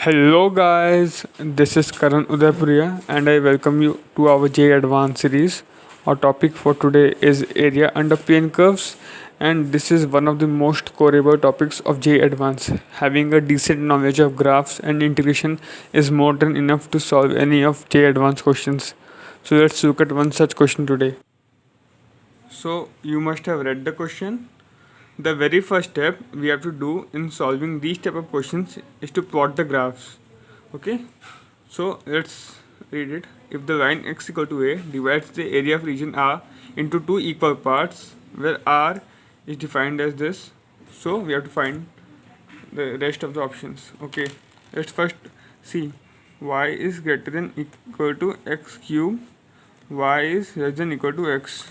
Hello guys, this is Karan Udaipuriya and I welcome you to our J Advanced series. Our topic for today is area under plane curves, and this is one of the most coreable topics of J Advanced. Having a decent knowledge of graphs and integration is more than enough to solve any of J Advanced questions. So let's look at one such question today. So you must have read the question. The very first step we have to do in solving these type of questions is to plot the graphs. Okay, so let's read it. If the line x equal to a divides the area of region R into two equal parts, where R is defined as this, so we have to find the rest of the options. Okay, let's first see y is greater than equal to x cube, y is less than equal to x.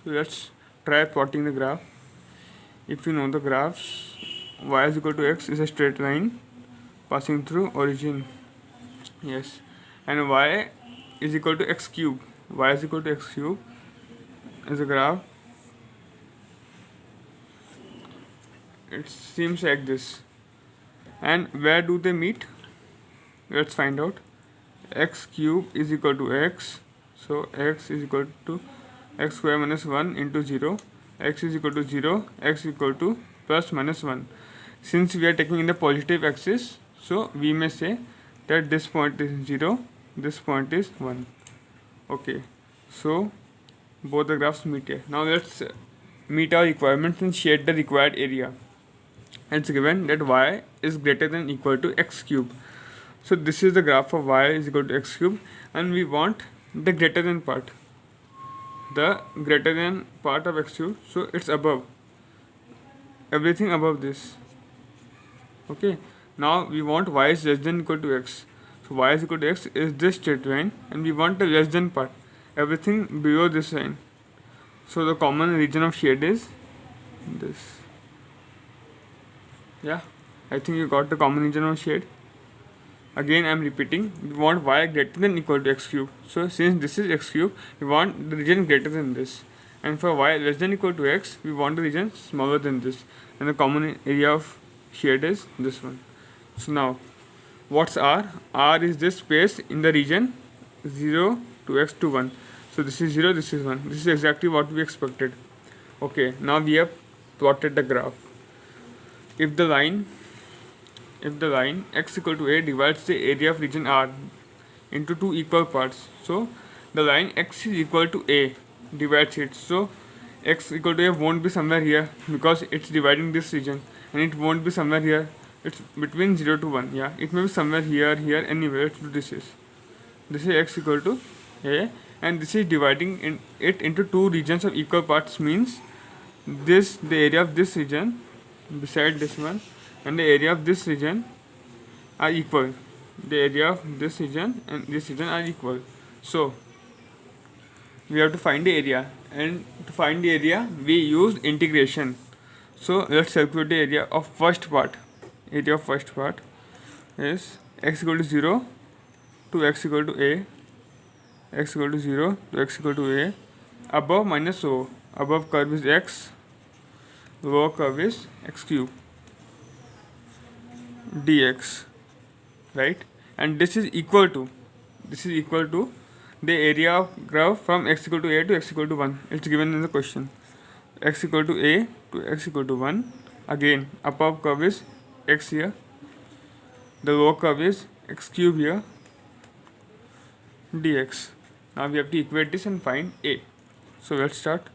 So let's try plotting the graph. If you know the graphs, y is equal to x is a straight line passing through origin. Yes, and y is equal to x cube. Y is equal to x cube is a graph. It seems like this. And where do they meet? Let's find out. X cube is equal to x. So x is equal to x square minus 1 into 0. X is equal to 0, x is equal to plus minus 1. Since we are taking in the positive axis, so we may say that this point is 0, this point is 1. Okay, so both the graphs meet here. Now let's meet our requirements and shade the required area. It's given that y is greater than equal to x cube. So this is the graph of y is equal to x cube, and we want the greater than part. The greater than part of x cube, so it's above, everything above this. Okay, now we want y is less than equal to x. So y is equal to x is this straight line, and we want the less than part, everything below this line. So the common region of shade is this. Yeah, I think you got the common region of shade. Again I am repeating, we want y greater than equal to x cube. So since this is x cube, we want the region greater than this, and for y less than equal to x, we want the region smaller than this, and the common area of shade is this one. So now what's R? R is this space in the region 0 to x to 1. So this is 0, this is 1. This is exactly what we expected. Okay, now we have plotted the graph. If the line x equal to a divides the area of region R into two equal parts, so the line x is equal to a divides it. So x equal to a won't be somewhere here because it's dividing this region, and it won't be somewhere here. It's between 0 to 1. Yeah, it may be somewhere here, here, anywhere. So this is x equal to a, and this is dividing it into two regions of equal parts, means this, the area of this region beside this one, and the area of this region are equal. The area of this region and this region are equal. So we have to find the area, and to find the area we use integration. So let's calculate the area of first part. Area of first part is x equal to 0 to x equal to a, x equal to 0 to x equal to a, above minus o. Above curve is x, lower curve is x cube dx, right? And this is equal to the area of graph from x equal to a to x equal to 1. It's given in the question. X equal to a to x equal to 1. Again, above curve is x here, the lower curve is x cube here dx. Now we have to equate this and find a. So let's start.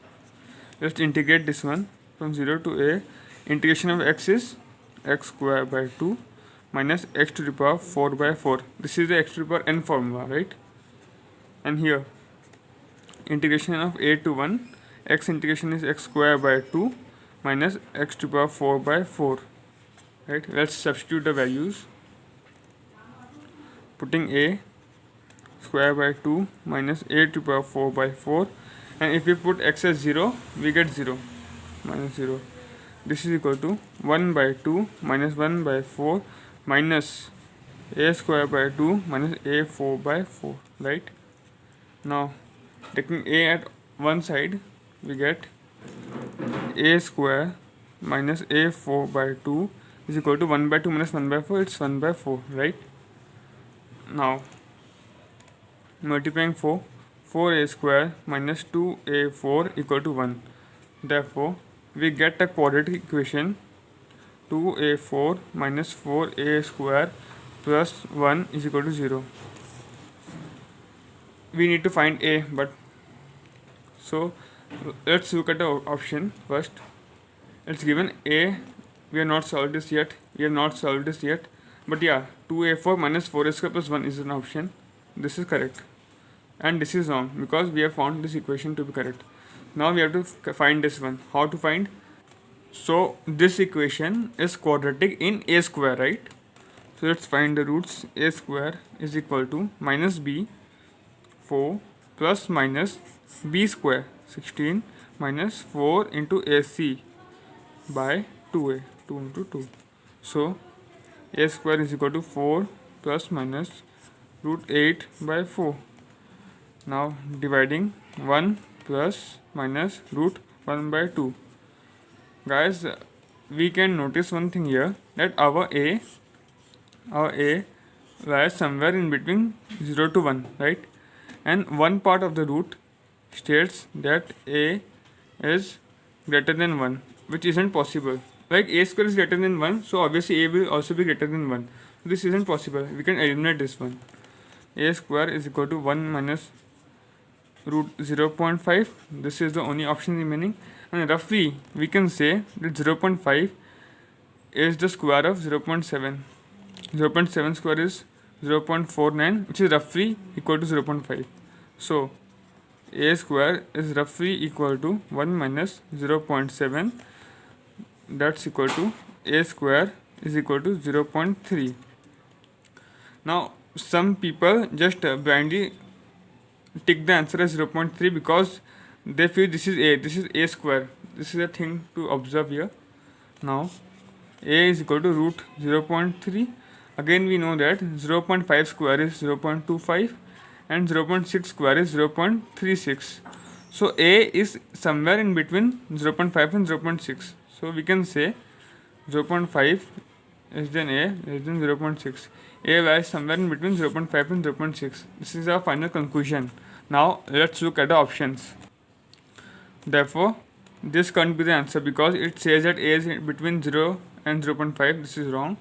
Let's integrate this one from 0 to a. Integration of x is x square by 2 minus x to the power 4 by 4. This is the x to the power n formula, right? And here integration of a to 1, x integration is x square by 2 minus x to the power 4 by 4, right? Let's substitute the values. Putting a square by 2 minus a to the power 4 by 4, and if we put x as 0, we get 0 minus 0. This is equal to 1 by 2 minus 1 by 4 minus a square by 2 minus a 4 by 4, right? Now taking a at one side, we get a square minus a 4 by 2 is equal to 1 by 2 minus 1 by 4, it's 1 by 4, right? Now multiplying 4a square minus 2a4 equal to 1. Therefore, we get a quadratic equation 2a4 minus 4a square plus 1 is equal to 0. We need to find a, but so let's look at the option first. It's given a. We have not solved this yet. But yeah, 2a4 minus 4a square plus 1 is an option. This is correct. And this is wrong because we have found this equation to be correct. Now we have to find this one. How to find? So this equation is quadratic in a square, right? So let's find the roots. A square is equal to minus b 4 plus minus b square 16 minus 4 into ac by 2a 2 into 2. So a square is equal to 4 plus minus root 8 by 4. Now dividing 1 plus minus root 1 by 2. Guys, we can notice one thing here, that our a lies somewhere in between 0 to 1, right? And one part of the root states that a is greater than 1, which isn't possible. Like a square is greater than 1, so obviously a will also be greater than 1. This isn't possible. We can eliminate this one. A square is equal to 1 minus root 0.5. This is the only option remaining, and roughly we can say that 0.5 is the square of 0.7. 0.7 square is 0.49, which is roughly equal to 0.5. So a square is roughly equal to 1 minus 0.7. That's equal to a square is equal to 0.3. Now some people just blindly tick the answer as 0.3 because they feel this is a square. This is a thing to observe here. Now a is equal to root 0.3. Again we know that 0.5 square is 0.25 and 0.6 square is 0.36. So a is somewhere in between 0.5 and 0.6. So we can say 0.5 less than a less than 0.6. A lies somewhere in between 0.5 and 0.6. This is our final conclusion. Now let's look at the options. Therefore, this can't be the answer because it says that a is between 0 and 0.5. This is wrong.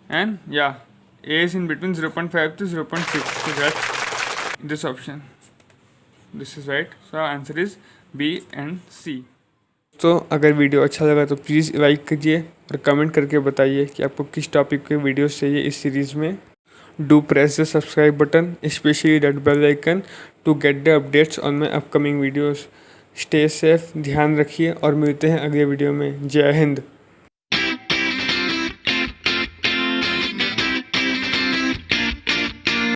And yeah, a is in between 0.5 to 0.6. So that's this option. This is right. So our answer is B and C. तो अगर video अच्छा लगा तो please like कीजिए और comment करके बताइए कि आपको किस टॉपिक के वीडियोस चाहिए इस सीरीज़ में. Do press the subscribe button, specially that bell icon to get the updates on my upcoming videos. Stay safe, ध्यान रखिए और मिलते हैं अगले वीडियो में. जय हिंद.